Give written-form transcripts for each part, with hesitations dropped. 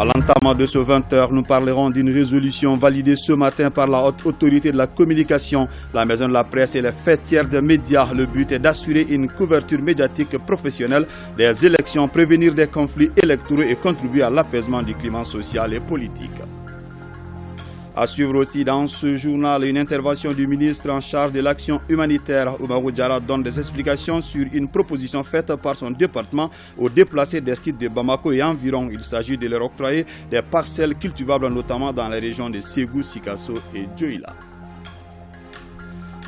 À l'entame de ce 20h, nous parlerons d'une résolution validée ce matin par la haute autorité de la communication, la maison de la presse et les fêtières des médias. Le but est d'assurer une couverture médiatique professionnelle des élections, prévenir des conflits électoraux et contribuer à l'apaisement du climat social et politique. À suivre aussi dans ce journal, une intervention du ministre en charge de l'action humanitaire. Oumarou Diarra donne des explications sur une proposition faite par son département aux déplacés des sites de Bamako et environ. Il s'agit de leur octroyer des parcelles cultivables, notamment dans les régions de Ségou, Sikasso et Djoïla.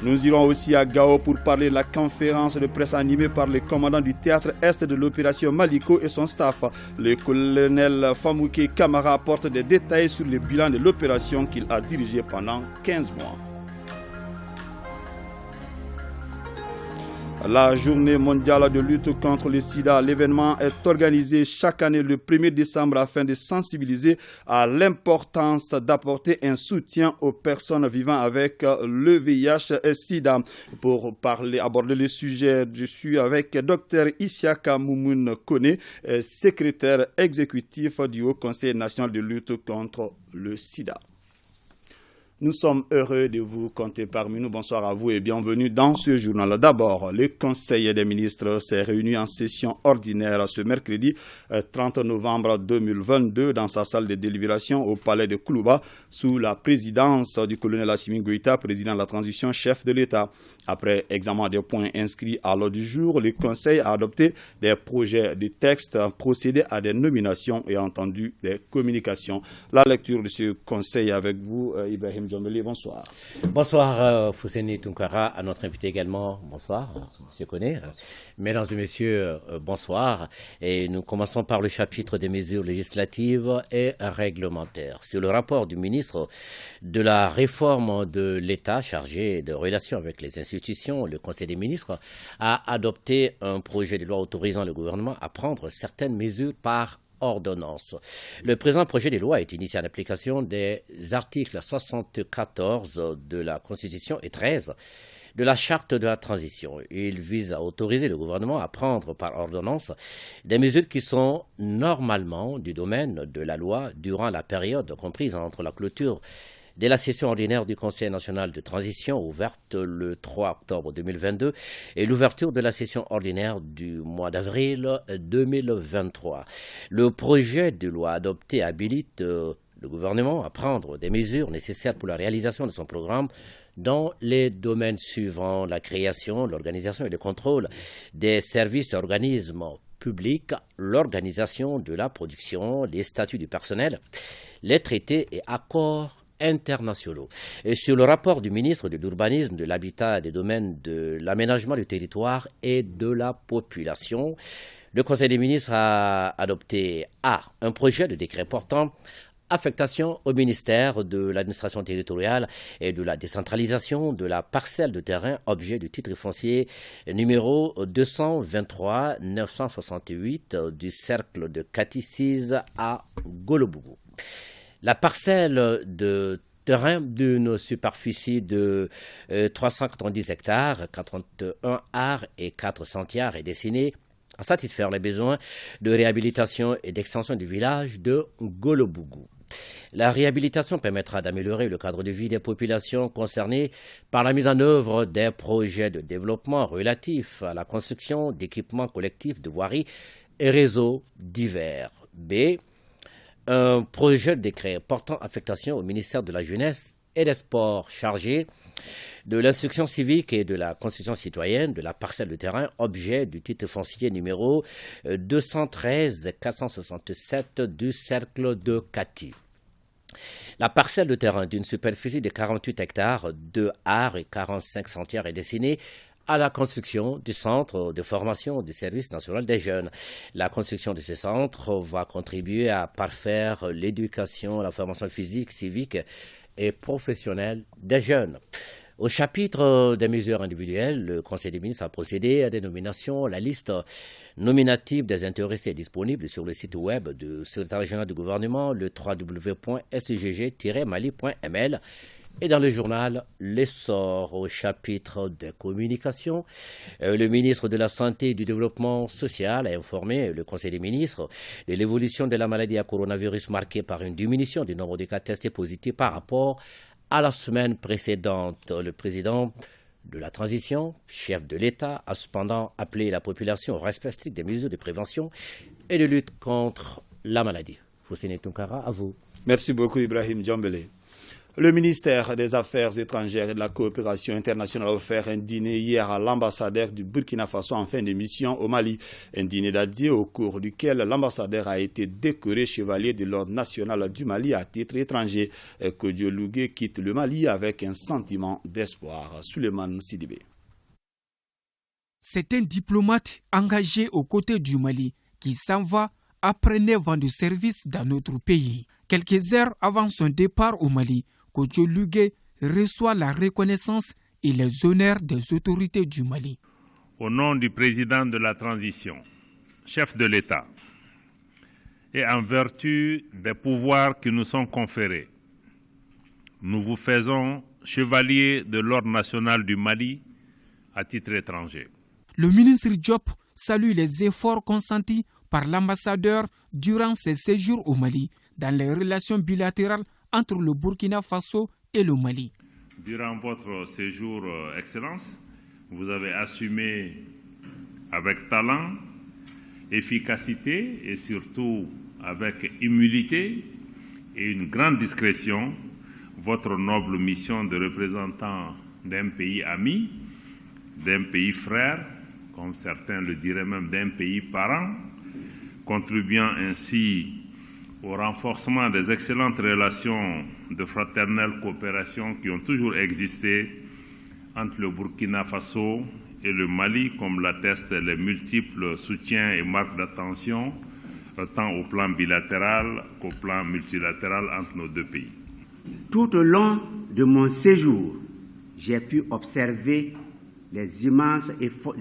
Nous irons aussi à Gao pour parler de la conférence de presse animée par le commandant du théâtre Est de l'opération Maliko et son staff. Le colonel Famouké Kamara apporte des détails sur le bilan de l'opération qu'il a dirigée pendant 15 mois. La journée mondiale de lutte contre le sida, l'événement est organisé chaque année le 1er décembre afin de sensibiliser à l'importance d'apporter un soutien aux personnes vivant avec le VIH-Sida. Pour aborder le sujet, je suis avec Dr Isiaka Moumoun Kone, secrétaire exécutif du Haut Conseil national de lutte contre le sida. Nous sommes heureux de vous compter parmi nous. Bonsoir à vous et bienvenue dans ce journal. D'abord, le Conseil des ministres s'est réuni en session ordinaire ce mercredi 30 novembre 2022 dans sa salle de délibération au palais de Koulouba sous la présidence du colonel Assimi Goïta, président de la transition, chef de l'État. Après examen des points inscrits à l'ordre du jour, le Conseil a adopté des projets de texte, procédé à des nominations et entendu des communications. La lecture de ce Conseil avec vous, Ibrahim Djombele, bonsoir. Bonsoir Fousseni Tunkara, à notre invité également, bonsoir, monsieur Koné. Mesdames et messieurs, bonsoir. Et nous commençons par le chapitre des mesures législatives et réglementaires. Sur le rapport du ministre de la réforme de l'État chargé de relations avec les institutions, le Conseil des ministres a adopté un projet de loi autorisant le gouvernement à prendre certaines mesures par ordonnance. Le présent projet de loi est initié en application des articles 74 de la Constitution et 13 de la Charte de la Transition. Il vise à autoriser le gouvernement à prendre par ordonnance des mesures qui sont normalement du domaine de la loi durant la période comprise entre la clôture de la session ordinaire du Conseil national de transition ouverte le 3 octobre 2022 et l'ouverture de la session ordinaire du mois d'avril 2023. Le projet de loi adopté habilite le gouvernement à prendre des mesures nécessaires pour la réalisation de son programme dans les domaines suivants: la création, l'organisation et le contrôle des services et organismes publics, l'organisation de la production, les statuts du personnel, les traités et accords internationaux. Et sur le rapport du ministre de l'Urbanisme, de l'Habitat, des domaines de l'aménagement du territoire et de la population, le Conseil des ministres a adopté un projet de décret portant affectation au ministère de l'administration territoriale et de la décentralisation de la parcelle de terrain objet du titre foncier numéro 223 968 du cercle de Kati-6 à Golobougou. La parcelle de terrain d'une superficie de 390 hectares, 41 arts et 4 centiares est destinée à satisfaire les besoins de réhabilitation et d'extension du village de Golobougou. La réhabilitation permettra d'améliorer le cadre de vie des populations concernées par la mise en œuvre des projets de développement relatifs à la construction d'équipements collectifs de voirie et réseaux divers. Un projet de décret portant affectation au ministère de la Jeunesse et des Sports chargé de l'instruction civique et de la constitution citoyenne de la parcelle de terrain objet du titre foncier numéro 213 467 du cercle de Kati. La parcelle de terrain d'une superficie de 48 hectares, 2 arts et 45 centiares est destinée à la construction du centre de formation du service national des jeunes. La construction de ce centre va contribuer à parfaire l'éducation, la formation physique, civique et professionnelle des jeunes. Au chapitre des mesures individuelles, le Conseil des ministres a procédé à des nominations. La liste nominative des intéressés est disponible sur le site web du secrétaire général du gouvernement, le www.scgg-mali.ml. Et dans le journal, l'essor au chapitre des communications, le ministre de la Santé et du Développement social a informé le Conseil des ministres de l'évolution de la maladie à coronavirus marquée par une diminution du nombre de cas testés positifs par rapport à la semaine précédente. Le président de la transition, chef de l'État, a cependant appelé la population au respect strict des mesures de prévention et de lutte contre la maladie. Fousseni Tounkara, à vous. Merci beaucoup Ibrahim Djambele. Le ministère des Affaires étrangères et de la coopération internationale a offert un dîner hier à l'ambassadeur du Burkina Faso en fin de mission au Mali. Un dîner dédié au cours duquel l'ambassadeur a été décoré chevalier de l'ordre national du Mali à titre étranger. Kodio Lougué quitte le Mali avec un sentiment d'espoir. Souleymane Sidibé. C'est un diplomate engagé aux côtés du Mali qui s'en va après 9 ans de service dans notre pays. Quelques heures avant son départ au Mali, Kodio Lougué reçoit la reconnaissance et les honneurs des autorités du Mali. Au nom du président de la transition, chef de l'État, et en vertu des pouvoirs qui nous sont conférés, nous vous faisons chevalier de l'ordre national du Mali à titre étranger. Le ministre Diop salue les efforts consentis par l'ambassadeur durant ses séjours au Mali dans les relations bilatérales entre le Burkina Faso et le Mali. Durant votre séjour, Excellence, vous avez assumé avec talent, efficacité et surtout avec humilité et une grande discrétion votre noble mission de représentant d'un pays ami, d'un pays frère, comme certains le diraient même d'un pays parent, contribuant ainsi au renforcement des excellentes relations de fraternelle coopération qui ont toujours existé entre le Burkina Faso et le Mali, comme l'attestent les multiples soutiens et marques d'attention, tant au plan bilatéral qu'au plan multilatéral entre nos deux pays. Tout au long de mon séjour, j'ai pu observer les immenses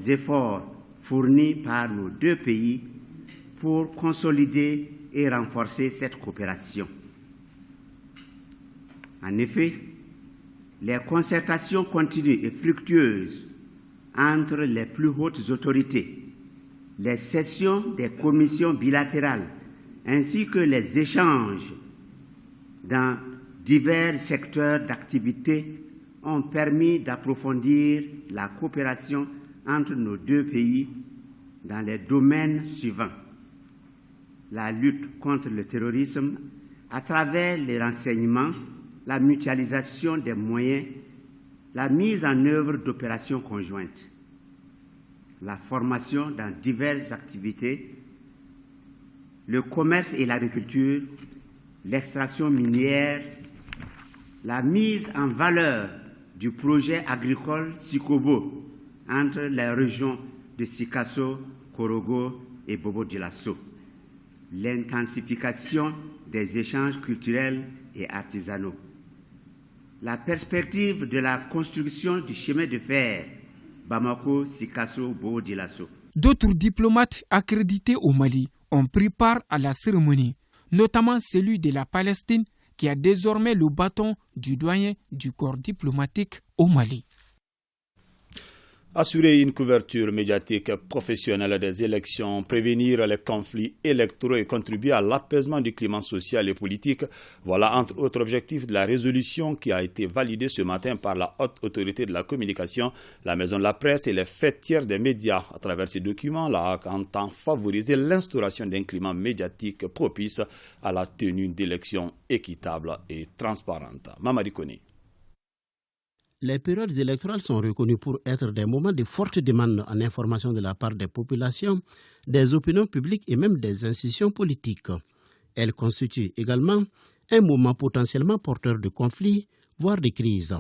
efforts fournis par nos deux pays pour consolider et renforcer cette coopération. En effet, les concertations continues et fructueuses entre les plus hautes autorités, les sessions des commissions bilatérales, ainsi que les échanges dans divers secteurs d'activité ont permis d'approfondir la coopération entre nos deux pays dans les domaines suivants: la lutte contre le terrorisme à travers les renseignements, la mutualisation des moyens, la mise en œuvre d'opérations conjointes, la formation dans diverses activités, le commerce et l'agriculture, l'extraction minière, la mise en valeur du projet agricole Sikobo entre les régions de Sikasso, Korogo et Bobo-Dioulasso, l'intensification des échanges culturels et artisanaux, la perspective de la construction du chemin de fer Bamako, Sikasso, Bobo-Dioulasso. D'autres diplomates accrédités au Mali ont pris part à la cérémonie, notamment celui de la Palestine qui a désormais le bâton du doyen du corps diplomatique au Mali. Assurer une couverture médiatique professionnelle des élections, prévenir les conflits électoraux et contribuer à l'apaisement du climat social et politique, voilà entre autres objectifs de la résolution qui a été validée ce matin par la haute autorité de la communication, la maison de la presse et les fêtières des médias. À travers ces documents, la HAC entend favoriser l'instauration d'un climat médiatique propice à la tenue d'élections équitables et transparentes. Mamadi Kone. Les périodes électorales sont reconnues pour être des moments de forte demande en information de la part des populations, des opinions publiques et même des institutions politiques. Elles constituent également un moment potentiellement porteur de conflits, voire de crises.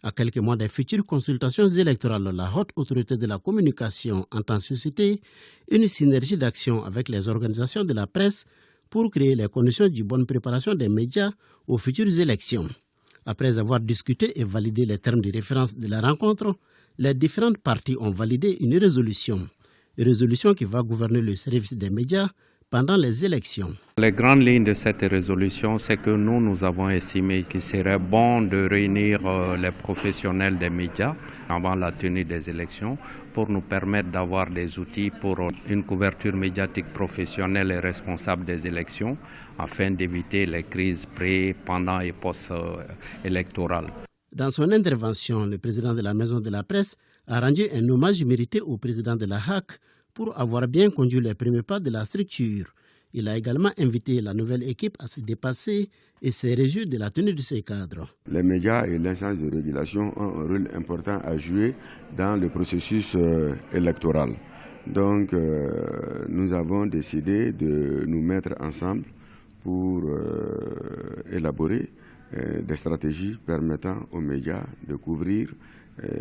À quelques mois des futures consultations électorales, la haute autorité de la communication entend susciter une synergie d'action avec les organisations de la presse pour créer les conditions d'une bonne préparation des médias aux futures élections. Après avoir discuté et validé les termes de référence de la rencontre, les différentes parties ont validé une résolution qui va gouverner le service des médias pendant les élections. Les grandes lignes de cette résolution, c'est que nous avons estimé qu'il serait bon de réunir les professionnels des médias avant la tenue des élections pour nous permettre d'avoir des outils pour une couverture médiatique professionnelle et responsable des élections afin d'éviter les crises pré-, pendant et post-électorales. Dans son intervention, le président de la Maison de la Presse a rendu un hommage mérité au président de la HAC pour avoir bien conduit les premiers pas de la structure. Il a également invité la nouvelle équipe à se dépasser et s'est réjoui de la tenue de ces cadres. Les médias et l'instance de régulation ont un rôle important à jouer dans le processus électoral. Donc, nous avons décidé de nous mettre ensemble pour élaborer des stratégies permettant aux médias de couvrir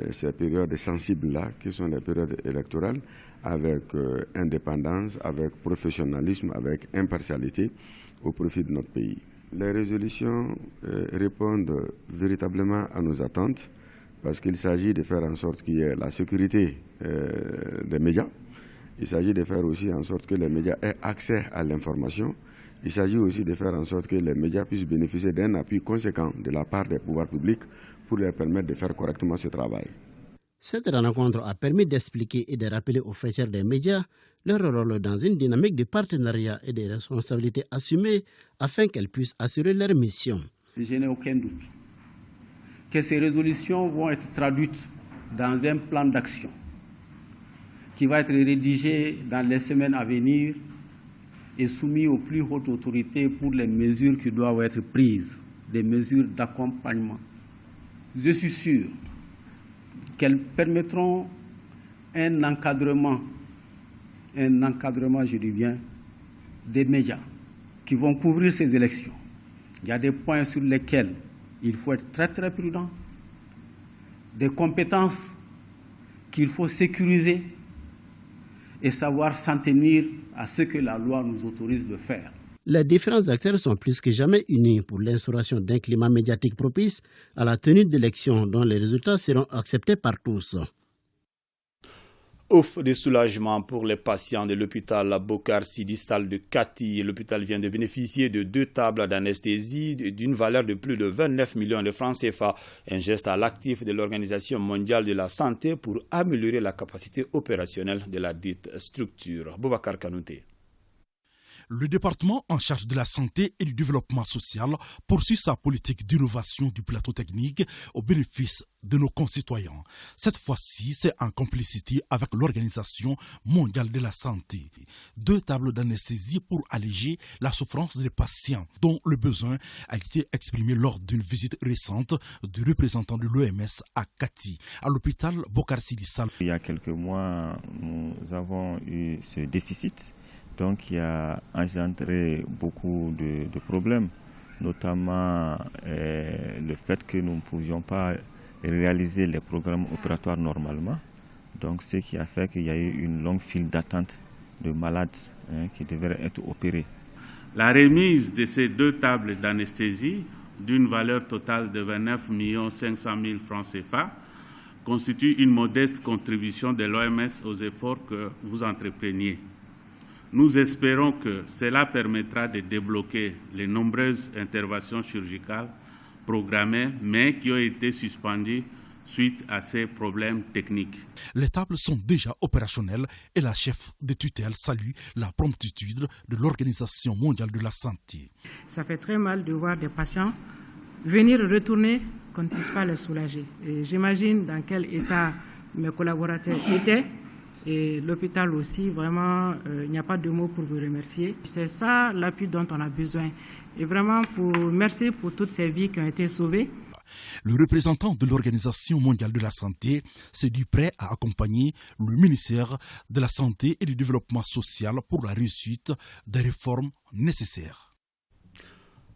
ces périodes sensibles-là, qui sont les périodes électorales, avec indépendance, avec professionnalisme, avec impartialité au profit de notre pays. Les résolutions répondent véritablement à nos attentes parce qu'il s'agit de faire en sorte qu'il y ait la sécurité des médias. Il s'agit de faire aussi en sorte que les médias aient accès à l'information. Il s'agit aussi de faire en sorte que les médias puissent bénéficier d'un appui conséquent de la part des pouvoirs publics pour leur permettre de faire correctement ce travail. Cette rencontre a permis d'expliquer et de rappeler aux faiseurs des médias leur rôle dans une dynamique de partenariat et de responsabilités assumées afin qu'elles puissent assurer leur mission. Je n'ai aucun doute que ces résolutions vont être traduites dans un plan d'action qui va être rédigé dans les semaines à venir et soumis aux plus hautes autorités pour les mesures qui doivent être prises, des mesures d'accompagnement. Je suis sûr qu'elles permettront un encadrement, je dis bien, des médias qui vont couvrir ces élections. Il y a des points sur lesquels il faut être très très prudent, des compétences qu'il faut sécuriser et savoir s'en tenir à ce que la loi nous autorise de faire. Les différents acteurs sont plus que jamais unis pour l'instauration d'un climat médiatique propice à la tenue d'élections dont les résultats seront acceptés par tous. Ouf de soulagement pour les patients de l'hôpital Bokar Sidi Sall de Kati. L'hôpital vient de bénéficier de 2 tables d'anesthésie d'une valeur de plus de 29 millions de francs CFA. Un geste à l'actif de l'Organisation mondiale de la santé pour améliorer la capacité opérationnelle de la dite structure. Boubacar Kanouté. Le département en charge de la santé et du développement social poursuit sa politique d'innovation du plateau technique au bénéfice de nos concitoyens. Cette fois-ci, c'est en complicité avec l'Organisation mondiale de la santé. 2 tables d'anesthésie pour alléger la souffrance des patients dont le besoin a été exprimé lors d'une visite récente du représentant de l'OMS à Kati, à l'hôpital Bokar Sidi Sall. Il y a quelques mois, nous avons eu ce déficit. Donc il y a engendré beaucoup de problèmes, notamment le fait que nous ne pouvions pas réaliser les programmes opératoires normalement. Donc ce qui a fait qu'il y a eu une longue file d'attente de malades qui devraient être opérés. La remise de ces 2 tables d'anesthésie d'une valeur totale de 29 500 000 francs CFA constitue une modeste contribution de l'OMS aux efforts que vous entrepreniez. Nous espérons que cela permettra de débloquer les nombreuses interventions chirurgicales programmées, mais qui ont été suspendues suite à ces problèmes techniques. Les tables sont déjà opérationnelles et la chef de tutelle salue la promptitude de l'Organisation mondiale de la santé. Ça fait très mal de voir des patients venir retourner, qu'on ne puisse pas les soulager. Et j'imagine dans quel état mes collaborateurs étaient. Et l'hôpital aussi, vraiment, il n'y a pas de mots pour vous remercier. C'est ça l'appui dont on a besoin. Et vraiment, merci pour toutes ces vies qui ont été sauvées. Le représentant de l'Organisation mondiale de la santé s'est dit prêt à accompagner le ministère de la Santé et du Développement social pour la réussite des réformes nécessaires.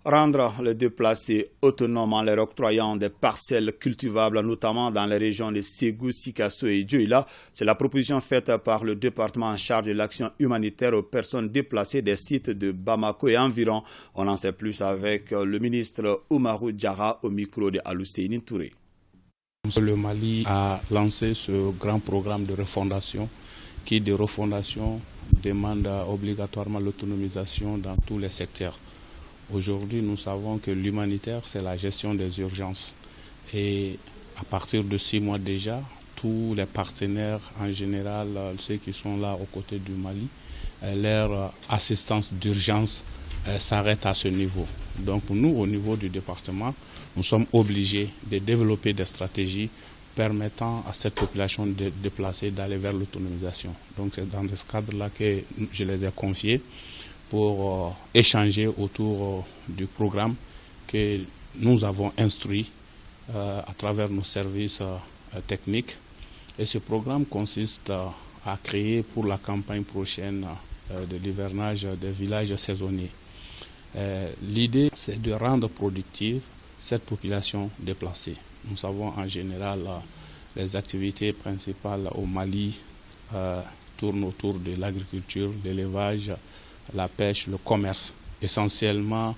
Rendre les déplacés autonomes en leur octroyant des parcelles cultivables, notamment dans les régions de Ségou, Sikasso et Dioïla, c'est la proposition faite par le département en charge de l'action humanitaire aux personnes déplacées des sites de Bamako et environ. On en sait plus avec le ministre Oumarou Diarra au micro de Alousseyni Touré. Le Mali a lancé ce grand programme de refondation qui est de refondation demande obligatoirement l'autonomisation dans tous les secteurs. Aujourd'hui, nous savons que l'humanitaire, c'est la gestion des urgences. Et à partir de 6 mois déjà, tous les partenaires, en général, ceux qui sont là aux côtés du Mali, leur assistance d'urgence s'arrête à ce niveau. Donc nous, au niveau du département, nous sommes obligés de développer des stratégies permettant à cette population de déplacer, d'aller vers l'autonomisation. Donc c'est dans ce cadre-là que je les ai confiés pour échanger autour du programme que nous avons instruit à travers nos services techniques. Et ce programme consiste à créer pour la campagne prochaine de l'hivernage des villages saisonniers. L'idée, c'est de rendre productive cette population déplacée. Nous savons en général les activités principales au Mali tournent autour de l'agriculture, l'élevage, la pêche, le commerce. Essentiellement,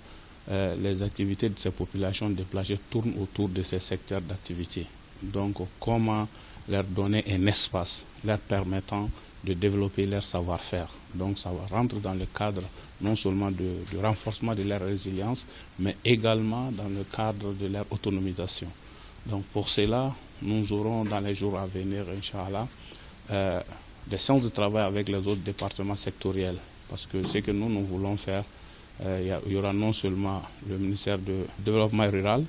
les activités de ces populations déplacées tournent autour de ces secteurs d'activité. Donc, comment leur donner un espace leur permettant de développer leur savoir-faire. Donc, ça rentre dans le cadre non seulement du renforcement de leur résilience, mais également dans le cadre de leur autonomisation. Donc, pour cela, nous aurons dans les jours à venir, Inch'Allah, des séances de travail avec les autres départements sectoriels. Parce que ce que nous voulons faire, il y aura non seulement le ministère du Développement rural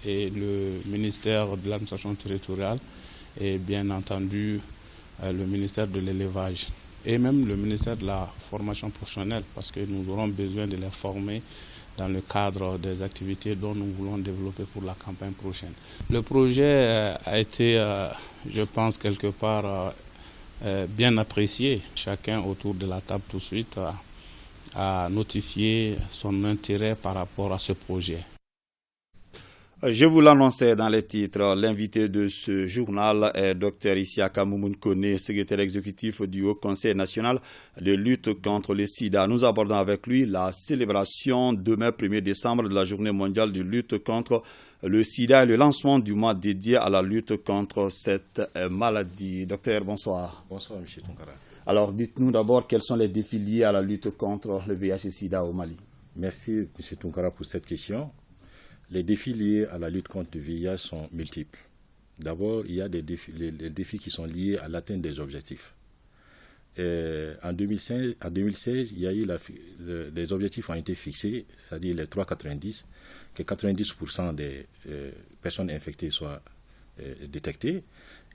et le ministère de l'administration territoriale et bien entendu le ministère de l'élevage et même le ministère de la formation professionnelle parce que nous aurons besoin de les former dans le cadre des activités dont nous voulons développer pour la campagne prochaine. Le projet a été, je pense, quelque part bien apprécié. Chacun autour de la table tout de suite a notifié son intérêt par rapport à ce projet. Je vous l'annonçais dans les titres, l'invité de ce journal est Dr Isiaka Moumoun Kone, secrétaire exécutif du Haut Conseil national de lutte contre le sida. Nous abordons avec lui la célébration demain 1er décembre de la journée mondiale de lutte contre le sida et le lancement du mois dédié à la lutte contre cette maladie. Docteur, bonsoir. Bonsoir, M. Tunkara. Alors, dites-nous d'abord quels sont les défis liés à la lutte contre le VIH et sida au Mali. Merci, M. Tunkara, pour cette question. Les défis liés à la lutte contre le VIH sont multiples. D'abord, il y a les défis qui sont liés à l'atteinte des objectifs. En 2016, il y a eu les objectifs ont été fixés, c'est-à-dire les 3,90, que 90% des personnes infectées soient détectées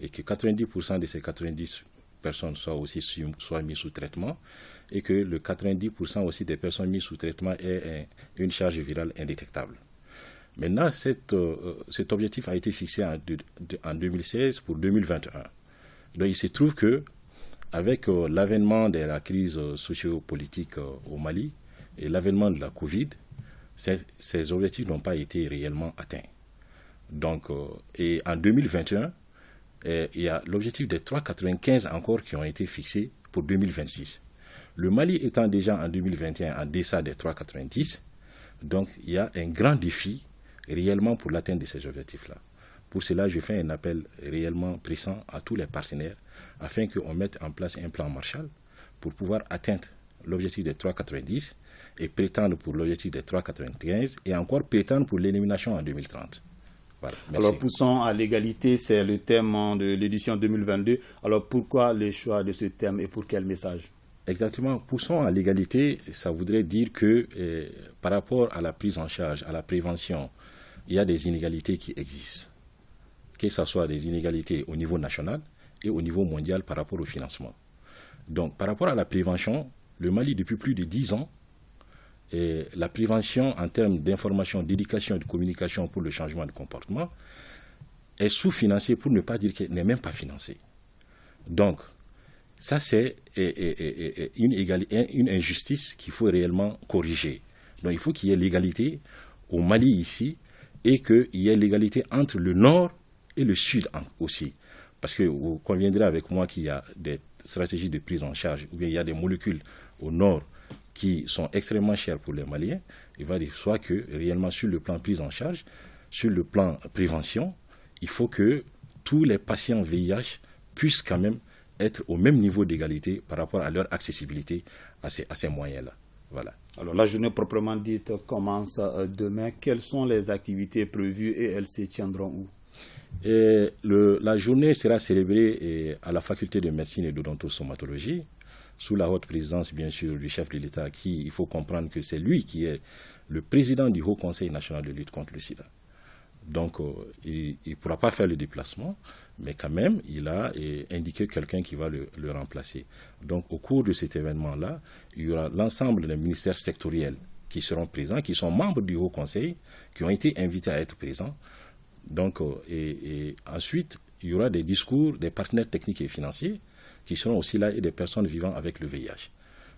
et que 90% de ces 90 personnes soient mises sous traitement et que le 90% aussi des personnes mises sous traitement aient une charge virale indétectable. Maintenant, cet objectif a été fixé en 2016 pour 2021. Donc, il se trouve que avec l'avènement de la crise socio-politique au Mali et l'avènement de la Covid, ces objectifs n'ont pas été réellement atteints. Donc, et en 2021, il y a l'objectif des 3,95 encore qui ont été fixés pour 2026. Le Mali étant déjà en 2021 en deçà des 3,90, donc il y a un grand défi réellement pour l'atteinte de ces objectifs-là. Pour cela, je fais un appel réellement pressant à tous les partenaires afin qu'on mette en place un plan Marshall pour pouvoir atteindre l'objectif des 3,90 et prétendre pour l'objectif des 3,95 et encore prétendre pour l'élimination en 2030. Voilà, alors, poussons à l'égalité, c'est le thème de l'édition 2022. Alors, pourquoi le choix de ce thème et pour quel message ? Exactement. Poussons à l'égalité, ça voudrait dire que par rapport à la prise en charge, à la prévention, il y a des inégalités qui existent. Que ce soit des inégalités au niveau national et au niveau mondial par rapport au financement. Donc, par rapport à la prévention, le Mali, depuis plus de 10 ans, la prévention en termes d'information, d'éducation et de communication pour le changement de comportement est sous-financée, pour ne pas dire qu'elle n'est même pas financée. Donc, ça, c'est une injustice qu'il faut réellement corriger. Donc, il faut qu'il y ait l'égalité au Mali ici et qu'il y ait l'égalité entre le Nord et le Sud aussi. Parce que vous conviendrez avec moi qu'il y a des stratégies de prise en charge, ou bien il y a des molécules au Nord qui sont extrêmement chères pour les Maliens. Il va dire soit que réellement sur le plan prise en charge, sur le plan prévention, il faut que tous les patients VIH puissent quand même être au même niveau d'égalité par rapport à leur accessibilité à ces moyens-là. Voilà. Alors la journée proprement dite commence demain. Quelles sont les activités prévues et elles se tiendront où? La journée sera célébrée à la faculté de médecine et d'odontostomatologie, sous la haute présidence bien sûr du chef de l'État, qui, il faut comprendre que c'est lui qui est le président du Haut Conseil national de lutte contre le sida. Donc il ne pourra pas faire le déplacement, mais quand même il a indiqué quelqu'un qui va le remplacer. Donc au cours de cet événement-là, il y aura l'ensemble des ministères sectoriels qui seront présents, qui sont membres du Haut Conseil, qui ont été invités à être présents. Donc, et ensuite, il y aura des discours des partenaires techniques et financiers qui seront aussi là et des personnes vivant avec le VIH.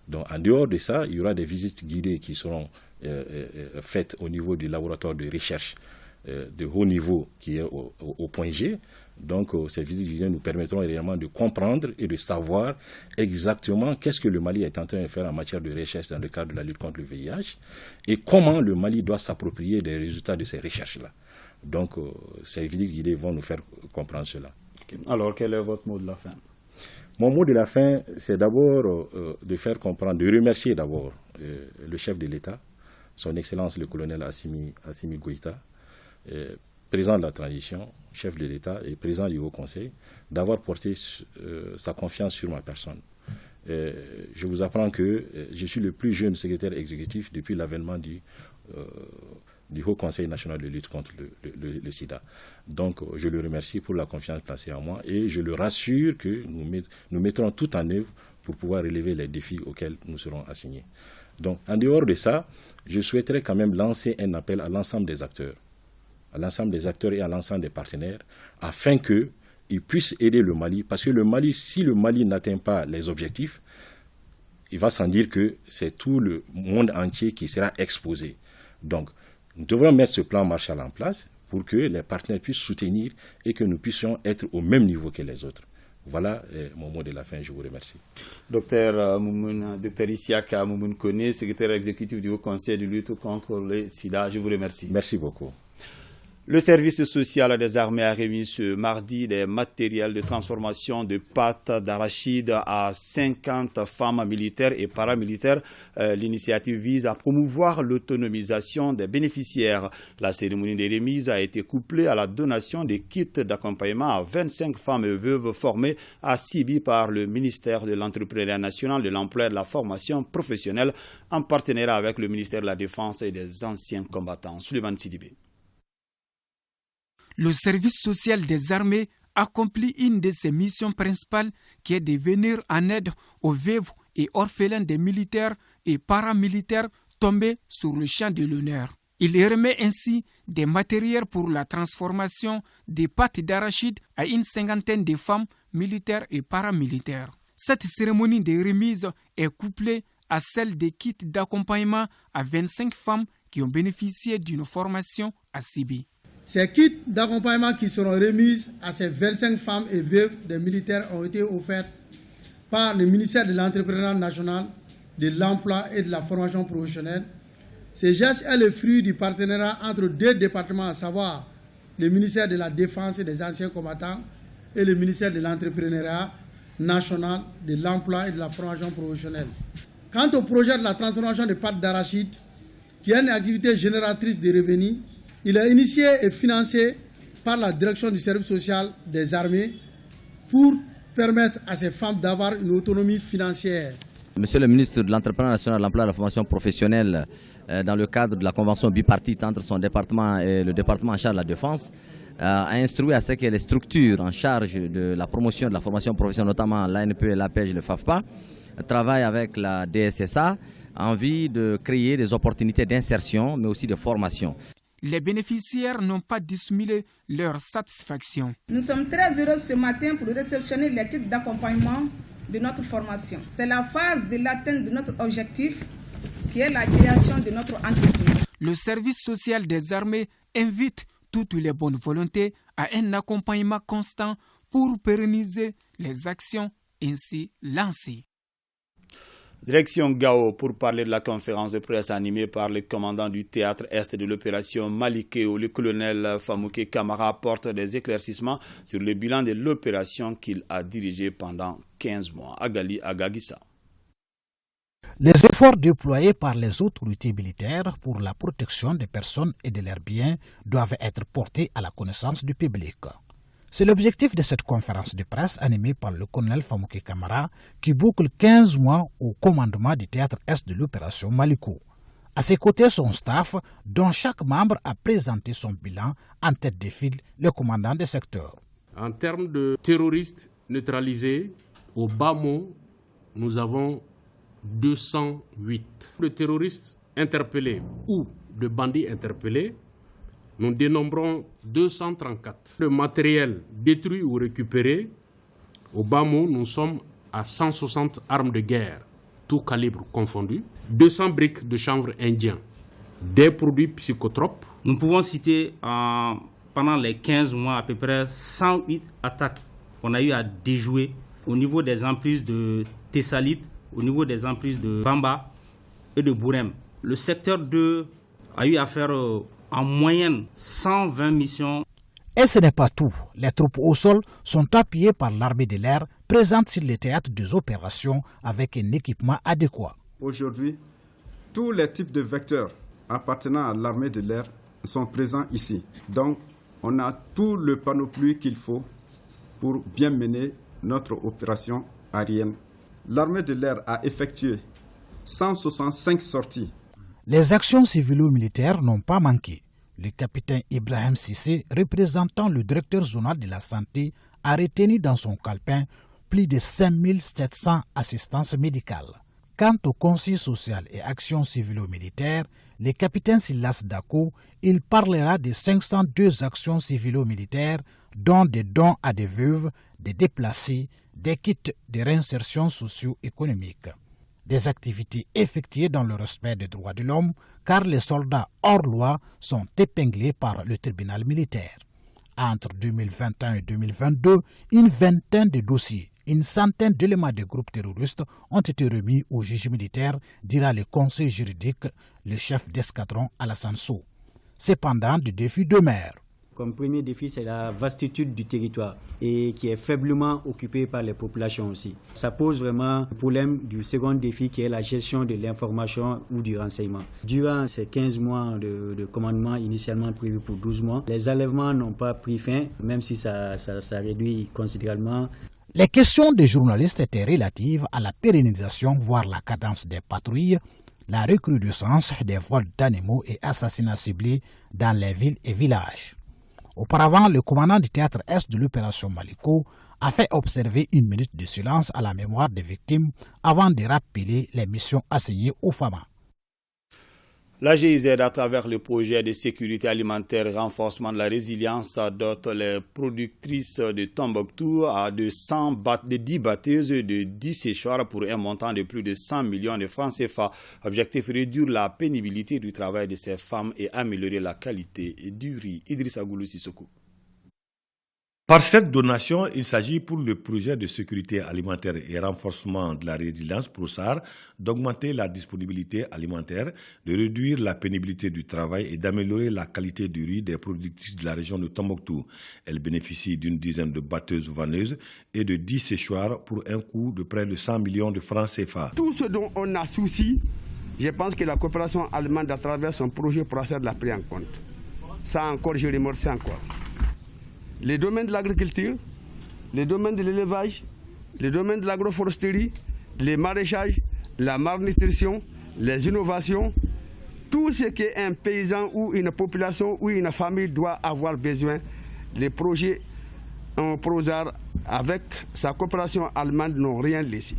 Donc, en dehors de ça, il y aura des visites guidées qui seront faites au niveau du laboratoire de recherche de haut niveau qui est au point G. Donc, ces visites guidées nous permettront réellement de comprendre et de savoir exactement qu'est-ce que le Mali est en train de faire en matière de recherche dans le cadre de la lutte contre le VIH et comment le Mali doit s'approprier des résultats de ces recherches-là. Donc, ces visites guidées vont nous faire comprendre cela. Okay. Alors, quel est votre mot de la fin? Mon mot de la fin, c'est d'abord de faire comprendre, de remercier d'abord le chef de l'État, son Excellence le colonel Assimi Goïta, président de la transition, chef de l'État et président du Haut Conseil, d'avoir porté sa confiance sur ma personne. Je vous apprends que je suis le plus jeune secrétaire exécutif depuis l'avènement du Haut Conseil national de lutte contre le sida. Donc, je le remercie pour la confiance placée en moi et je le rassure que nous mettrons tout en œuvre pour pouvoir relever les défis auxquels nous serons assignés. Donc, en dehors de ça, je souhaiterais quand même lancer un appel à l'ensemble des acteurs, et à l'ensemble des partenaires, afin qu'ils puissent aider le Mali, parce que le Mali, si le Mali n'atteint pas les objectifs, il va sans dire que c'est tout le monde entier qui sera exposé. Donc, nous devrons mettre ce plan Marshall en place pour que les partenaires puissent soutenir et que nous puissions être au même niveau que les autres. Voilà mon mot de la fin, je vous remercie. Docteur Isiaka Moumoun Koné, secrétaire exécutif du Haut Conseil de lutte contre le sida, je vous remercie. Merci beaucoup. Le service social des armées a remis ce mardi des matériels de transformation de pâtes d'arachide à 50 femmes militaires et paramilitaires. L'initiative vise à promouvoir l'autonomisation des bénéficiaires. La cérémonie des remises a été couplée à la donation des kits d'accompagnement à 25 femmes veuves formées à Sibi par le ministère de l'Entrepreneuriat national, de l'emploi et de la formation professionnelle en partenariat avec le ministère de la Défense et des anciens combattants. Suleiman Sidibé. Le service social des armées accomplit une de ses missions principales qui est de venir en aide aux veuves et orphelins des militaires et paramilitaires tombés sur le champ de l'honneur. Il remet ainsi des matériels pour la transformation des pâtes d'arachide à une cinquantaine de femmes militaires et paramilitaires. Cette cérémonie de remise est couplée à celle des kits d'accompagnement à 25 femmes qui ont bénéficié d'une formation à Sibi. Ces kits d'accompagnement qui seront remis à ces 25 femmes et veuves des militaires ont été offerts par le ministère de l'Entrepreneuriat national, de l'emploi et de la formation professionnelle. Ce geste est le fruit du partenariat entre deux départements, à savoir le ministère de la Défense et des anciens combattants et le ministère de l'Entrepreneuriat national, de l'emploi et de la formation professionnelle. Quant au projet de la transformation des pâtes d'arachide, qui est une activité génératrice de revenus, il est initié et financé par la direction du service social des armées pour permettre à ces femmes d'avoir une autonomie financière. Monsieur le ministre de l'Entrepreneuriat national, de l'emploi et de la formation professionnelle, dans le cadre de la convention bipartite entre son département et le département en charge de la défense, a instruit à ce que les structures en charge de la promotion de la formation professionnelle, notamment l'ANP, l'APEJ, le FAFPA, travaillent avec la DSSA en vue de créer des opportunités d'insertion, mais aussi de formation. Les bénéficiaires n'ont pas dissimulé leur satisfaction. Nous sommes très heureux ce matin pour réceptionner les kits d'accompagnement de notre formation. C'est la phase de l'atteinte de notre objectif qui est la création de notre entreprise. Le service social des armées invite toutes les bonnes volontés à un accompagnement constant pour pérenniser les actions ainsi lancées. Direction Gao pour parler de la conférence de presse animée par le commandant du théâtre Est de l'opération Malikeo. Le colonel Famouké Kamara apporte des éclaircissements sur le bilan de l'opération qu'il a dirigée pendant 15 mois. Agali Agagissa. Les efforts déployés par les autorités militaires pour la protection des personnes et de leurs biens doivent être portés à la connaissance du public. C'est l'objectif de cette conférence de presse animée par le colonel Famouki Kamara qui boucle 15 mois au commandement du théâtre Est de l'opération Maliko. À ses côtés, son staff, dont chaque membre a présenté son bilan, en tête de file le commandant des secteurs. En termes de terroristes neutralisés, au bas mot, nous avons 208. De terroristes interpellés ou de bandits interpellés, nous dénombrons 234. Le matériel détruit ou récupéré, au bas mot, nous sommes à 160 armes de guerre, tout calibre confondu, 200 briques de chanvre indien, des produits psychotropes. Nous pouvons citer pendant les 15 mois à peu près 108 attaques qu'on a eu à déjouer au niveau des emprises de Thessalite, au niveau des emprises de Bamba et de Bourem. Le secteur 2 a eu à faire en moyenne 120 missions. Et ce n'est pas tout. Les troupes au sol sont appuyées par l'armée de l'air présente sur les théâtres des opérations avec un équipement adéquat. Aujourd'hui, tous les types de vecteurs appartenant à l'armée de l'air sont présents ici. Donc, on a tout le panoplie qu'il faut pour bien mener notre opération aérienne. L'armée de l'air a effectué 165 sorties. Les actions civilo-militaires n'ont pas manqué. Le capitaine Ibrahim Sissé, représentant le directeur zonal de la santé, a retenu dans son calepin plus de 5700 assistances médicales. Quant au conseil social et actions civilo-militaires, le capitaine Silas Dako, il parlera de 502 actions civilo-militaires, dont des dons à des veuves, des déplacés, des kits de réinsertion socio-économique. Des activités effectuées dans le respect des droits de l'homme, car les soldats hors loi sont épinglés par le tribunal militaire. Entre 2021 et 2022, une vingtaine de dossiers, une centaine d'éléments de groupes terroristes ont été remis au juge militaire, dira le conseil juridique, le chef d'escadron Alassane Sow. Cependant, du défi demeure. Comme premier défi, c'est la vastitude du territoire et qui est faiblement occupé par les populations aussi. Ça pose vraiment le problème du second défi qui est la gestion de l'information ou du renseignement. Durant ces 15 mois de commandement initialement prévu pour 12 mois, les enlèvements n'ont pas pris fin, même si ça réduit considérablement. Les questions des journalistes étaient relatives à la pérennisation, voire la cadence des patrouilles, la recrudescence des vols d'animaux et assassinats ciblés dans les villes et villages. Auparavant, le commandant du théâtre Est de l'opération Maliko a fait observer une minute de silence à la mémoire des victimes avant de rappeler les missions assignées aux femmes. La GIZ, à travers le projet de sécurité alimentaire et renforcement de la résilience, dote les productrices de Tombouctou de 10 batteuses et de 10 séchoirs pour un montant de plus de 100 millions de francs CFA. Objectif, réduire la pénibilité du travail de ces femmes et améliorer la qualité du riz. Idrissa Goulou Sissoko. Par cette donation, il s'agit pour le projet de sécurité alimentaire et renforcement de la résilience PROSAR d'augmenter la disponibilité alimentaire, de réduire la pénibilité du travail et d'améliorer la qualité du riz des productrices de la région de Tombouctou. Elle bénéficie d'une dizaine de batteuses-vanneuses et de 10 séchoirs pour un coût de près de 100 millions de francs CFA. Tout ce dont on a souci, je pense que la coopération allemande à travers son projet PROSAR l'a pris en compte. Ça encore, je remercie encore. Les domaines de l'agriculture, les domaines de l'élevage, les domaines de l'agroforesterie, les maraîchages, la malnutrition, les innovations, tout ce qu'un paysan ou une population ou une famille doit avoir besoin, les projets en PROSAR avec sa coopération allemande n'ont rien laissé.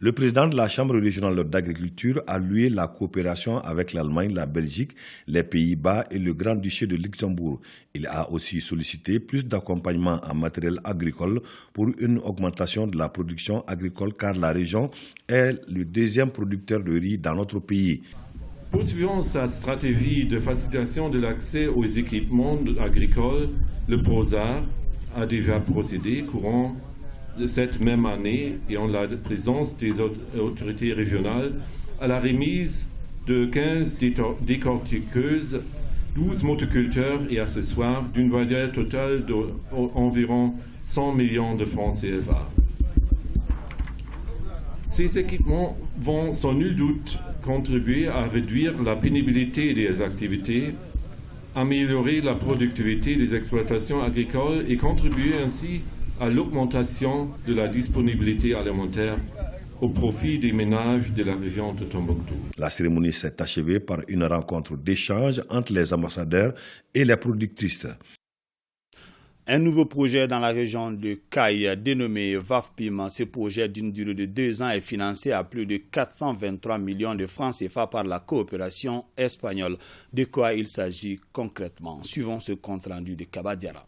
Le président de la Chambre régionale d'agriculture a loué la coopération avec l'Allemagne, la Belgique, les Pays-Bas et le Grand-Duché de Luxembourg. Il a aussi sollicité plus d'accompagnement en matériel agricole pour une augmentation de la production agricole car la région est le deuxième producteur de riz dans notre pays. Poursuivant sa stratégie de facilitation de l'accès aux équipements agricoles, le PROSAR a déjà procédé courant de cette même année et en la présence des autorités régionales à la remise de 15 décortiqueuses, 12 motoculteurs et accessoires d'une valeur totale d'environ 100 millions de francs CFA. Ces équipements vont sans nul doute contribuer à réduire la pénibilité des activités, améliorer la productivité des exploitations agricoles et contribuer ainsi à l'augmentation de la disponibilité alimentaire au profit des ménages de la région de Tombouctou. La cérémonie s'est achevée par une rencontre d'échange entre les ambassadeurs et les productrices. Un nouveau projet dans la région de Caille, dénommé VAFPIM. Ce projet d'une durée de 2 ans est financé à plus de 423 millions de francs CFA par la coopération espagnole. De quoi il s'agit concrètement? Suivons ce compte-rendu de Kabadiara.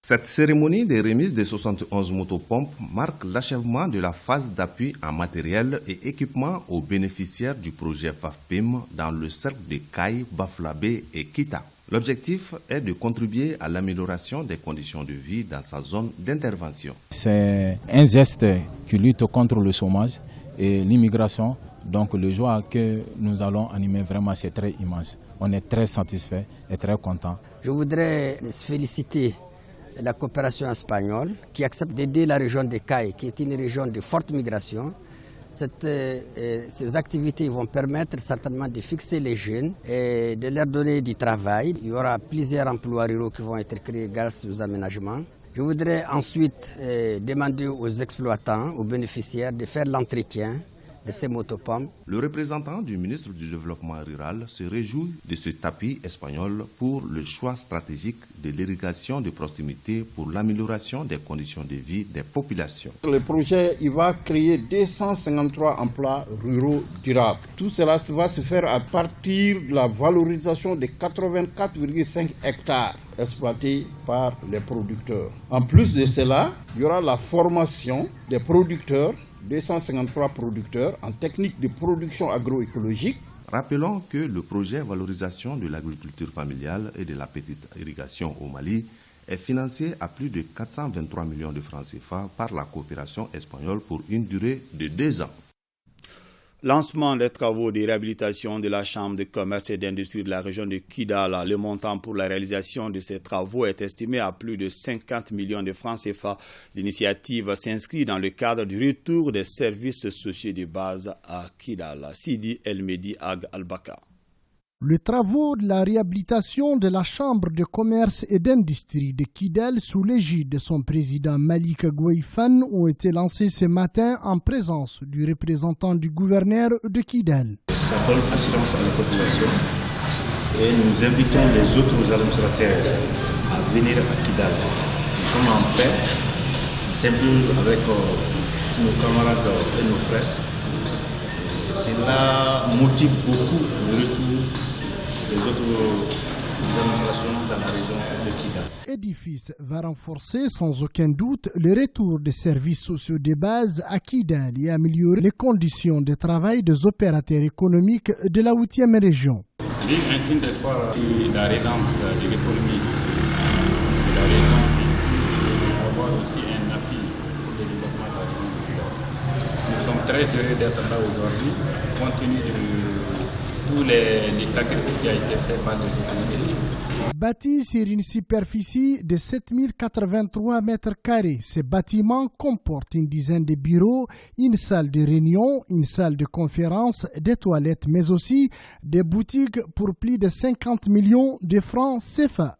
Cette cérémonie de remise des 71 motopompes marque l'achèvement de la phase d'appui en matériel et équipement aux bénéficiaires du projet VAFPIM dans le cercle de Caille, Baflabé et Kita. L'objectif est de contribuer à l'amélioration des conditions de vie dans sa zone d'intervention. C'est un geste qui lutte contre le chômage et l'immigration. Donc le joie que nous allons animer, vraiment, c'est très immense. On est très satisfait et très content. Je voudrais féliciter la coopération espagnole qui accepte d'aider la région de Caille, qui est une région de forte migration. Ces activités vont permettre certainement de fixer les jeunes et de leur donner du travail. Il y aura plusieurs emplois ruraux qui vont être créés grâce aux aménagements. Je voudrais ensuite demander aux exploitants, aux bénéficiaires de faire l'entretien de ces motopompes. Le représentant du ministre du Développement rural se réjouit de ce tapis espagnol pour le choix stratégique de l'irrigation de proximité pour l'amélioration des conditions de vie des populations. Le projet il va créer 253 emplois ruraux durables. Tout cela va se faire à partir de la valorisation de 84,5 hectares exploités par les producteurs. En plus de cela, il y aura la formation des producteurs, 253 producteurs en technique de production agroécologique. Rappelons que le projet valorisation de l'agriculture familiale et de la petite irrigation au Mali est financé à plus de 423 millions de francs CFA par la coopération espagnole pour une durée de 2 ans. Lancement des travaux de réhabilitation de la Chambre de commerce et d'industrie de la région de Kidal. Le montant pour la réalisation de ces travaux est estimé à plus de 50 millions de francs CFA. L'initiative s'inscrit dans le cadre du retour des services sociaux de base à Kidal. Sidi El-Medi Ag Al-Baka. Les travaux de la réhabilitation de la Chambre de commerce et d'industrie de Kidal sous l'égide de son président Malik Gouaifan ont été lancés ce matin en présence du représentant du gouverneur de Kidal. Ça donne assurance à la population et nous invitons les autres administrateurs à venir à Kidal. Nous sommes en paix, simplement avec nos camarades et nos frères. Cela motive beaucoup le retour des autres administrations dans la région de Kidal. L'édifice va renforcer sans aucun doute le retour des services sociaux de base à Kidal et améliorer les conditions de travail des opérateurs économiques de la 8e région. L'île ainsi d'espoir de la relance de l'économie de la région va avoir aussi un appui pour le développement de la région de Kidal. Nous sommes très heureux d'être là aujourd'hui, compte tenu de tous les sacrifices qui ont été faits par les autorités. Bâti sur une superficie de 7083 mètres carrés, ce bâtiment comporte une dizaine de bureaux, une salle de réunion, une salle de conférence, des toilettes, mais aussi des boutiques pour plus de 50 millions de francs CFA.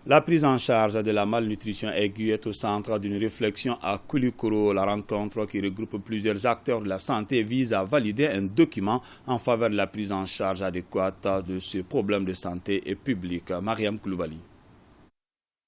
La prise en charge de la malnutrition aiguë est au centre d'une réflexion à Koulikoro. La rencontre qui regroupe plusieurs acteurs de la santé vise à valider un document en faveur de la prise en charge adéquate de ce problème de santé publique. Mariam Koulibaly.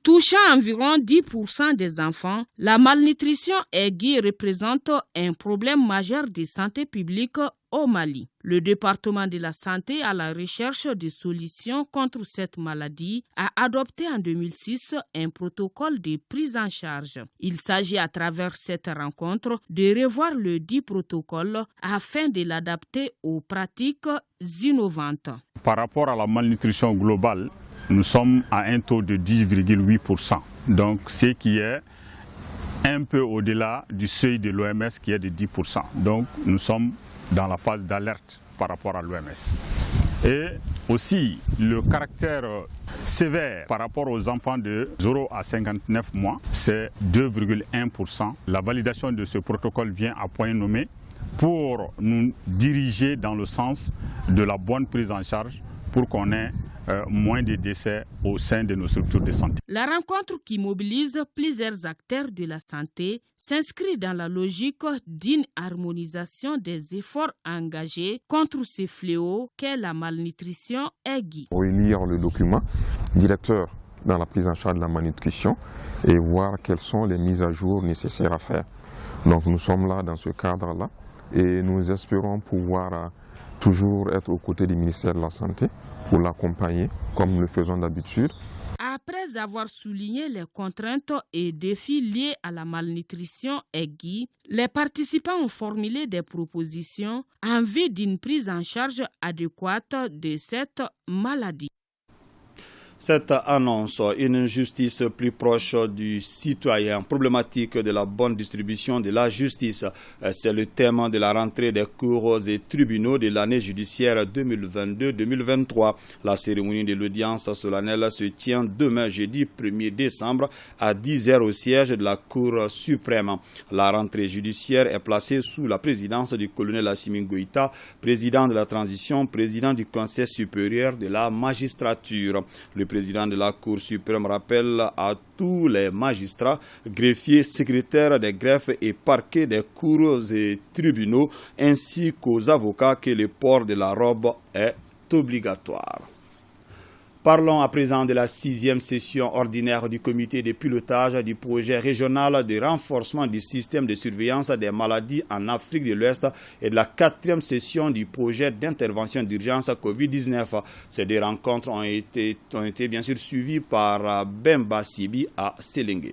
Touchant environ 10% des enfants, la malnutrition aiguë représente un problème majeur de santé publique au Mali. Le département de la santé à la recherche de solutions contre cette maladie a adopté en 2006 un protocole de prise en charge. Il s'agit à travers cette rencontre de revoir le dit protocole afin de l'adapter aux pratiques innovantes. Par rapport à la malnutrition globale, nous sommes à un taux de 10,8%. Donc, ce qui est un peu au-delà du seuil de l'OMS qui est de 10%. Donc, nous sommes dans la phase d'alerte par rapport à l'OMS. Et aussi le caractère sévère par rapport aux enfants de 0 à 59 mois, c'est 2,1%. La validation de ce protocole vient à point nommé pour nous diriger dans le sens de la bonne prise en charge pour qu'on ait moins de décès au sein de nos structures de santé. La rencontre qui mobilise plusieurs acteurs de la santé s'inscrit dans la logique d'une harmonisation des efforts engagés contre ce fléau qu'est la malnutrition aiguë. Relire le document directeur dans la prise en charge de la malnutrition et voir quelles sont les mises à jour nécessaires à faire. Donc nous sommes là dans ce cadre-là et nous espérons pouvoir toujours être aux côtés du ministère de la Santé pour l'accompagner comme nous le faisons d'habitude. Après avoir souligné les contraintes et défis liés à la malnutrition aiguë, les participants ont formulé des propositions en vue d'une prise en charge adéquate de cette maladie. Cette annonce, une justice plus proche du citoyen, problématique de la bonne distribution de la justice, c'est le thème de la rentrée des cours et tribunaux de l'année judiciaire 2022-2023. La cérémonie de l'audience solennelle se tient demain, jeudi 1er décembre, à 10h au siège de la Cour suprême. La rentrée judiciaire est placée sous la présidence du colonel Assimi Goïta, président de la transition, président du Conseil supérieur de la magistrature. Le président de la Cour suprême rappelle à tous les magistrats, greffiers, secrétaires des greffes et parquets des cours et tribunaux, ainsi qu'aux avocats que le port de la robe est obligatoire. Parlons à présent de la 6e session ordinaire du comité de pilotage du projet régional de renforcement du système de surveillance des maladies en Afrique de l'Ouest et de la 4e session du projet d'intervention d'urgence COVID-19. Ces deux rencontres ont été bien sûr suivies par Bemba Sibi à Selengue.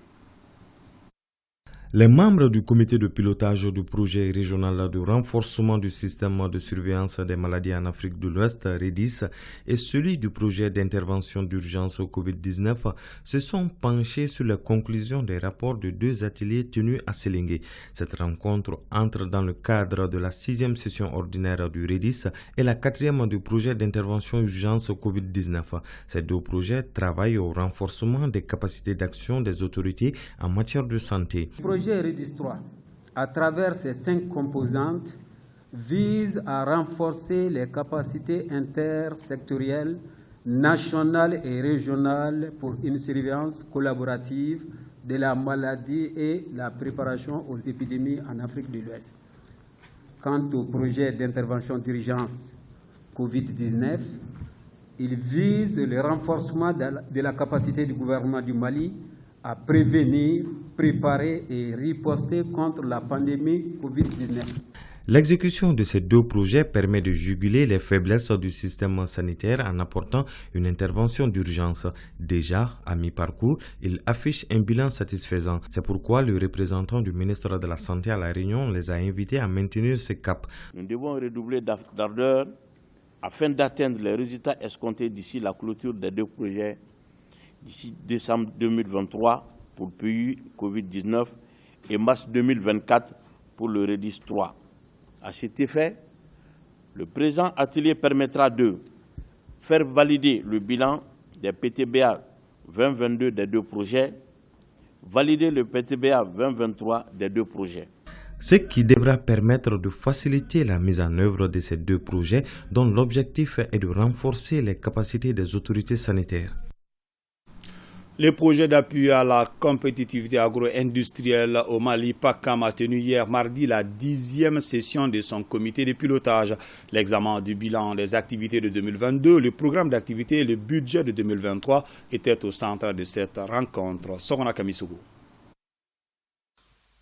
Les membres du comité de pilotage du projet régional de renforcement du système de surveillance des maladies en Afrique de l'Ouest, REDIS, et celui du projet d'intervention d'urgence au COVID-19 se sont penchés sur les conclusions des rapports de deux ateliers tenus à Selengue. Cette rencontre entre dans le cadre de la 6e session ordinaire du REDIS et la 4e du projet d'intervention d'urgence au COVID-19. Ces deux projets travaillent au renforcement des capacités d'action des autorités en matière de santé. Le projet REDIS 3, à travers ses 5 composantes, vise à renforcer les capacités intersectorielles, nationales et régionales pour une surveillance collaborative de la maladie et la préparation aux épidémies en Afrique de l'Ouest. Quant au projet d'intervention d'urgence COVID-19, il vise le renforcement de la capacité du gouvernement du Mali à prévenir, préparer et riposter contre la pandémie COVID-19. L'exécution de ces deux projets permet de juguler les faiblesses du système sanitaire en apportant une intervention d'urgence. Déjà, à mi-parcours, il affiche un bilan satisfaisant. C'est pourquoi le représentant du ministre de la Santé à La Réunion les a invités à maintenir ce cap. Nous devons redoubler d'ardeur afin d'atteindre les résultats escomptés d'ici la clôture des deux projets d'ici décembre 2023 pour le PU COVID-19 et mars 2024 pour le REDIS 3. À cet effet, le présent atelier permettra de faire valider le bilan des PTBA 2022 des deux projets, valider le PTBA 2023 des deux projets. Ce qui devra permettre de faciliter la mise en œuvre de ces deux projets dont l'objectif est de renforcer les capacités des autorités sanitaires. Le projet d'appui à la compétitivité agro-industrielle au Mali, PACAM, a tenu hier mardi la 10e session de son comité de pilotage. L'examen du bilan des activités de 2022, le programme d'activité et le budget de 2023 étaient au centre de cette rencontre. Sorona Kamisugu.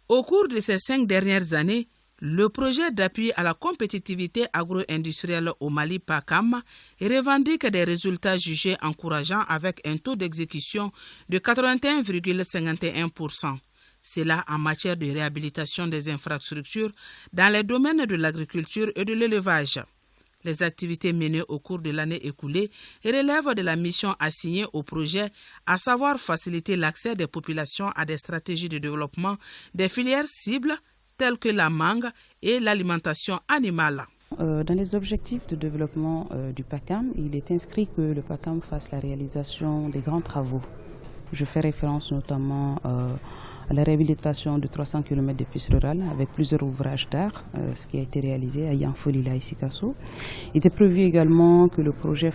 Au cours de ces 5 dernières années, le projet d'appui à la compétitivité agro-industrielle au Mali, PACAM, revendique des résultats jugés encourageants avec un taux d'exécution de 81,51%. C'est là en matière de réhabilitation des infrastructures dans les domaines de l'agriculture et de l'élevage. Les activités menées au cours de l'année écoulée relèvent de la mission assignée au projet, à savoir faciliter l'accès des populations à des stratégies de développement des filières cibles telles que la mangue et l'alimentation animale. dans les objectifs de développement du PACAM, il est inscrit que le PACAM fasse la réalisation des grands travaux. Je fais référence notamment à la réhabilitation de 300 km de pistes rurales avec plusieurs ouvrages d'art, ce qui a été réalisé à Yanfolila et Sikasso. Il était prévu également que le projet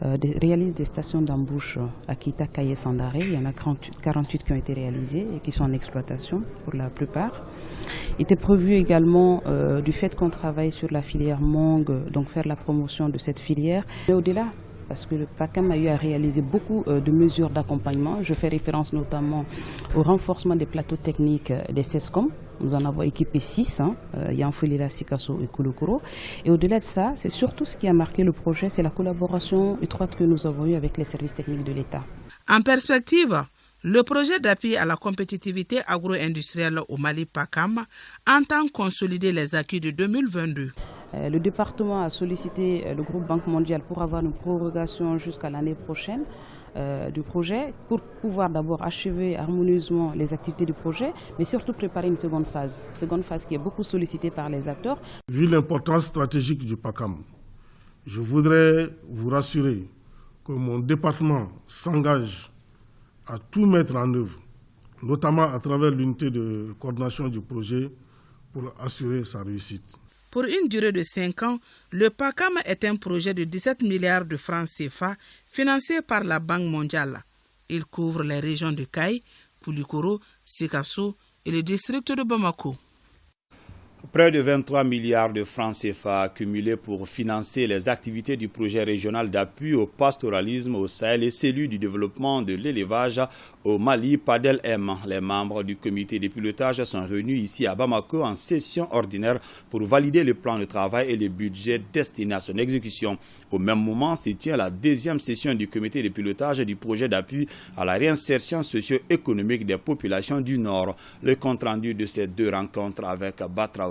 réalise des stations d'embauche à Kita, Kaye, Sandaré. Il y en a 48 qui ont été réalisées et qui sont en exploitation pour la plupart. Il était prévu également, du fait qu'on travaille sur la filière mangue, donc faire la promotion de cette filière. Mais au-delà, parce que le PACAM a eu à réaliser beaucoup de mesures d'accompagnement. Je fais référence notamment au renforcement des plateaux techniques des CESCOM. Nous en avons équipé 6, Yanfolila, Sikasso et Kouloukoro. Et au-delà de ça, c'est surtout ce qui a marqué le projet, c'est la collaboration étroite que nous avons eue avec les services techniques de l'État. En perspective, le projet d'appui à la compétitivité agro-industrielle au Mali PACAM entend consolider les acquis de 2022. Le département a sollicité le groupe Banque mondiale pour avoir une prorogation jusqu'à l'année prochaine du projet, pour pouvoir d'abord achever harmonieusement les activités du projet, mais surtout préparer une seconde phase qui est beaucoup sollicitée par les acteurs. Vu l'importance stratégique du PACAM, je voudrais vous rassurer que mon département s'engage à tout mettre en œuvre, notamment à travers l'unité de coordination du projet pour assurer sa réussite. Pour une durée de 5 ans, le PACAM est un projet de 17 milliards de francs CFA financé par la Banque mondiale. Il couvre les régions de Kaye, Koulikoro, Sikasso et le district de Bamako. Près de 23 milliards de francs CFA accumulés pour financer les activités du projet régional d'appui au pastoralisme au Sahel et celui du développement de l'élevage au Mali, PADEL-M. Les membres du comité de pilotage sont réunis ici à Bamako en session ordinaire pour valider le plan de travail et le budget destiné à son exécution. Au même moment se tient la deuxième session du comité de pilotage du projet d'appui à la réinsertion socio-économique des populations du Nord. Le compte-rendu de ces deux rencontres avec Batraoré.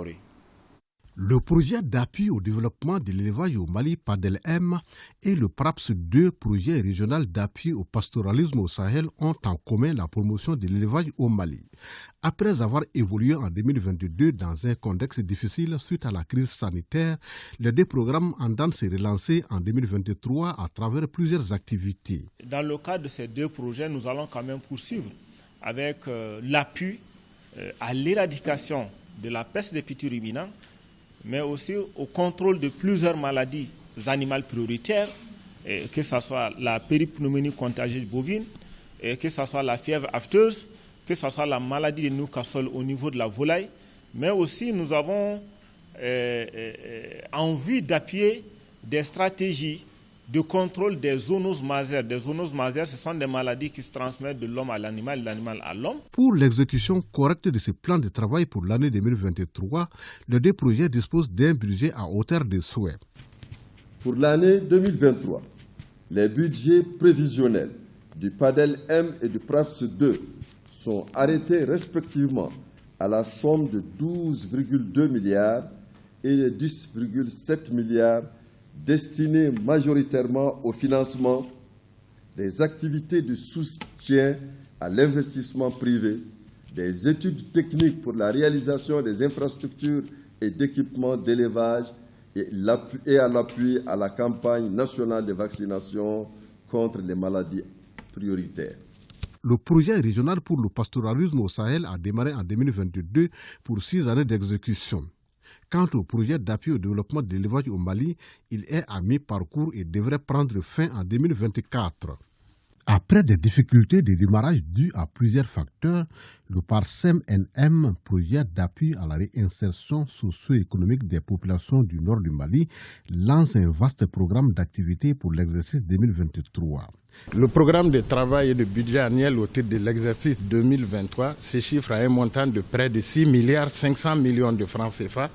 Le projet d'appui au développement de l'élevage au Mali, PADEL-M, et le PRAPS 2, projet régional d'appui au pastoralisme au Sahel, ont en commun la promotion de l'élevage au Mali. Après avoir évolué en 2022 dans un contexte difficile suite à la crise sanitaire, les deux programmes entendent se relancer en 2023 à travers plusieurs activités. Dans le cadre de ces deux projets, nous allons quand même poursuivre avec l'appui à l'éradication de la peste des petits ruminants, mais aussi au contrôle de plusieurs maladies animales prioritaires, que ce soit la péripneumonie contagieuse bovine, que ce soit la fièvre afteuse, que ce soit la maladie de Newcastle au niveau de la volaille, mais aussi nous avons envie d'appuyer des stratégies de contrôle des zoonoses masères. Des zoonoses masères, ce sont des maladies qui se transmettent de l'homme à l'animal, de l'animal à l'homme. Pour l'exécution correcte de ce plan de travail pour l'année 2023, les deux projets disposent d'un budget à hauteur de souhait. Pour l'année 2023, les budgets prévisionnels du PADEL-M et du PRAPS 2 sont arrêtés respectivement à la somme de 12,2 milliards et de 10,7 milliards destinés majoritairement au financement des activités de soutien à l'investissement privé, des études techniques pour la réalisation des infrastructures et d'équipements d'élevage et à l'appui à la campagne nationale de vaccination contre les maladies prioritaires. Le projet régional pour le pastoralisme au Sahel a démarré en 2022 pour 6 années d'exécution. Quant au projet d'appui au développement de l'élevage au Mali, il est à mi-parcours et devrait prendre fin en 2024. Après des difficultés de démarrage dues à plusieurs facteurs, le PARSEM-NM, projet d'appui à la réinsertion socio-économique des populations du nord du Mali, lance un vaste programme d'activités pour l'exercice 2023. Le programme de travail et de budget annuel au titre de l'exercice 2023 se chiffre à un montant de près de 6 milliards 500 millions de francs CFA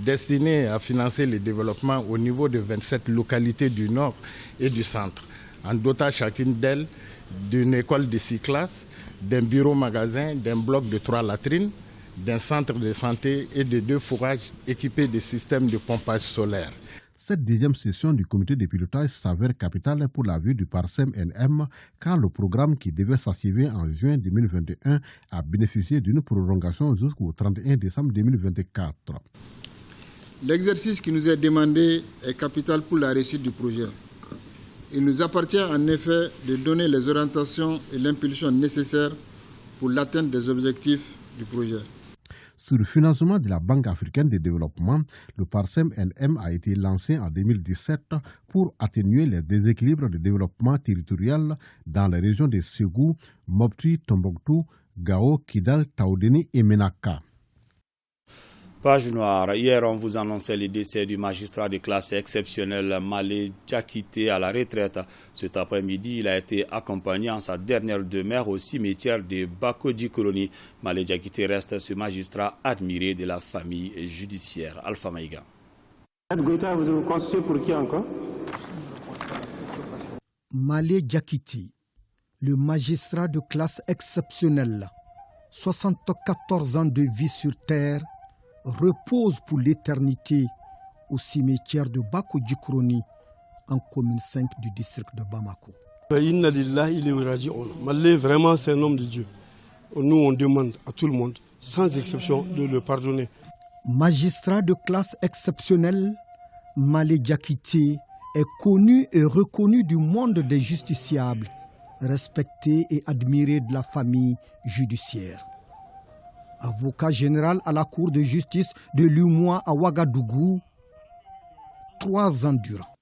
destiné à financer le développement au niveau de 27 localités du nord et du centre, en dotant chacune d'elles d'une école de 6 classes, d'un bureau-magasin, d'un bloc de 3 latrines, d'un centre de santé et de 2 fourrages équipés de systèmes de pompage solaire. Cette deuxième session du comité de pilotage s'avère capitale pour la vue du PARSEM-NM car le programme qui devait s'achever en juin 2021 a bénéficié d'une prolongation jusqu'au 31 décembre 2024. L'exercice qui nous est demandé est capital pour la réussite du projet. Il nous appartient en effet de donner les orientations et l'impulsion nécessaires pour l'atteinte des objectifs du projet. Sur le financement de la Banque africaine de développement, le PARSEM-NM a été lancé en 2017 pour atténuer les déséquilibres de développement territorial dans les régions de Ségou, Mopti, Tombouctou, Gao, Kidal, Taoudéni et Ménaka. Page noire. Hier, on vous annonçait le décès du magistrat de classe exceptionnelle Malé Diakité à la retraite. Cet après-midi, il a été accompagné en sa dernière demeure au cimetière de Bako-Djikroni. Malé Diakité reste ce magistrat admiré de la famille judiciaire. Alpha Maïga. Vous constituez pour qui encore? Malé Diakité, le magistrat de classe exceptionnelle, 74 ans de vie sur terre, repose pour l'éternité au cimetière de Bako-Djikroni en commune 5 du district de Bamako. Malé, vraiment, c'est un homme de Dieu. Nous, on demande à tout le monde, sans exception, de le pardonner. Magistrat de classe exceptionnelle, Malé Diakité est connu et reconnu du monde des justiciables, respecté et admiré de la famille judiciaire. Avocat général à la Cour de justice de l'Umois à Ouagadougou, 3 ans durant.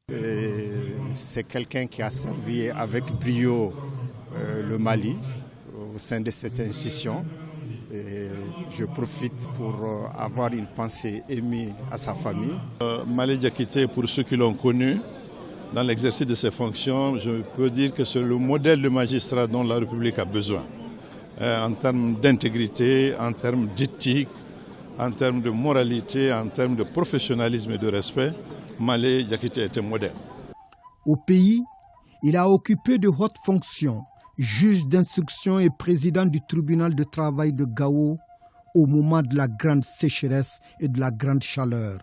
C'est quelqu'un qui a servi avec brio le Mali au sein de cette institution. Et je profite pour avoir une pensée émue à sa famille. Malé Diakité, pour ceux qui l'ont connu, dans l'exercice de ses fonctions, je peux dire que c'est le modèle de magistrat dont la République a besoin. En termes d'intégrité, en termes d'éthique, en termes de moralité, en termes de professionnalisme et de respect, Malé Diakité était modèle. Au pays, il a occupé de hautes fonctions, juge d'instruction et président du tribunal de travail de Gao au moment de la grande sécheresse et de la grande chaleur.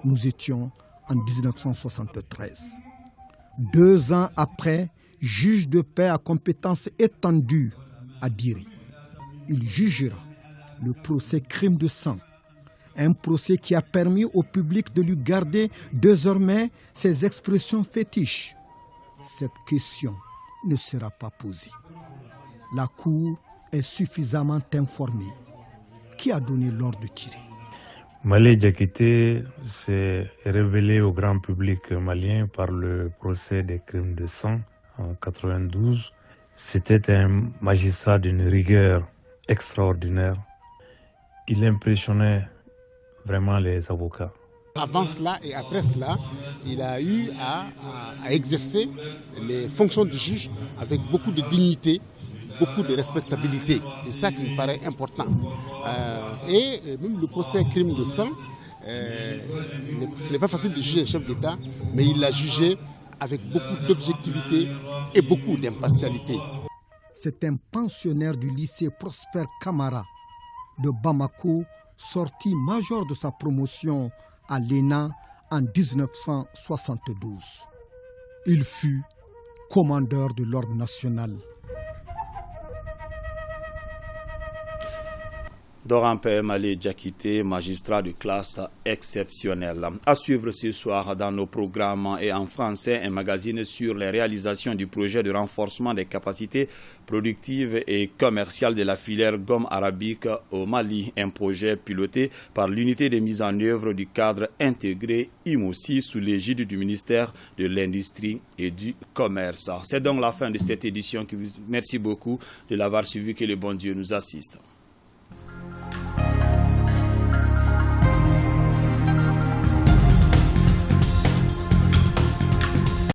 Nous étions en 1973. 2 ans après, juge de paix à compétence étendue à Diri. Il jugera le procès crime de sang, un procès qui a permis au public de lui garder désormais ses expressions fétiches. Cette question ne sera pas posée. La Cour est suffisamment informée. Qui a donné l'ordre de tirer? Malé Diakité s'est révélé au grand public malien par le procès des crimes de sang en 92. C'était un magistrat d'une rigueur extraordinaire. Il impressionnait vraiment les avocats. Avant cela et après cela, il a eu à exercer les fonctions de juge avec beaucoup de dignité, beaucoup de respectabilité. C'est ça qui me paraît important. Et même le procès crime de sang, ce n'est pas facile de juger un chef d'État, mais il l'a jugé avec beaucoup d'objectivité et beaucoup d'impartialité. C'est un pensionnaire du lycée Prosper Camara de Bamako, sorti major de sa promotion à l'ENA en 1972. Il fut commandeur de l'ordre national. Dorampe Malé Diakité, magistrat de classe exceptionnelle. À suivre ce soir dans nos programmes et en français, un magazine sur les réalisations du projet de renforcement des capacités productives et commerciales de la filière gomme arabique au Mali, un projet piloté par l'unité de mise en œuvre du cadre intégré IMOSI sous l'égide du ministère de l'Industrie et du Commerce. C'est donc la fin de cette édition. Merci beaucoup de l'avoir suivi. Que le bon Dieu nous assiste.